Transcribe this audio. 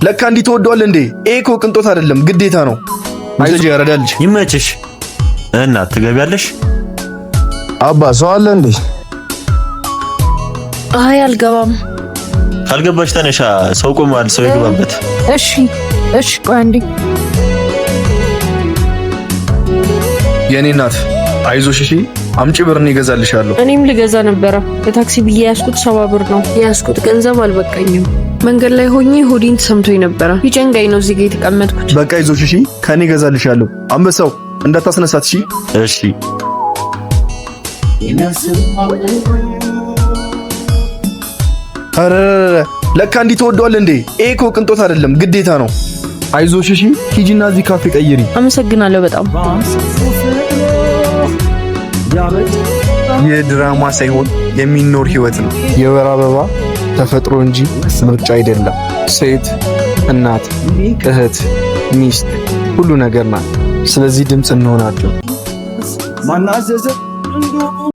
ለካ እንዲህ ትወደዋለህ እንዴ? ይሄ እኮ ቅንጦት አይደለም ግዴታ ነው። አይዞህ ያረዳልሽ። ይመችሽ። እናት ትገቢያለሽ? አባ ሰው አለ እንዴ? አይ አልገባም። ካልገባሽ ተነሻ፣ ሰው ቆሟል፣ ሰው ይገባበት። እሺ እሺ፣ ቆይ አንዴ። የኔ እናት አይዞሽ እሺ፣ አምጪ ብር እኔ እገዛልሻለሁ። እኔም ልገዛ ነበረ በታክሲ ብዬ ያስኩት 70 ብር ነው ያስኩት። ገንዘብ አልበቃኝም። መንገድ ላይ ሆኜ ሆዴን ተሰምቶኝ ነበረ። ቢጨንቀኝ ነው እዚህ ጋር የተቀመጥኩት። በቃ አይዞሽ እሺ፣ ከኔ እገዛልሻለሁ። አንበሳው እንዳታስነሳት እሺ። እሺ አረ ለካ እንዲህ ትወደዋለህ እንዴ? ይሄ እኮ ቅንጦት አይደለም ግዴታ ነው። አይዞሽ እሺ፣ ሂጂና እዚህ ካፌ ቀይሪ። አመሰግናለሁ በጣም። የድራማ ሳይሆን የሚኖር ህይወት ነው። የወር አበባ ተፈጥሮ እንጂ ምርጫ አይደለም። ሴት እናት፣ እህት፣ ሚስት ሁሉ ነገር ናት። ስለዚህ ድምፅ እንሆናቸው።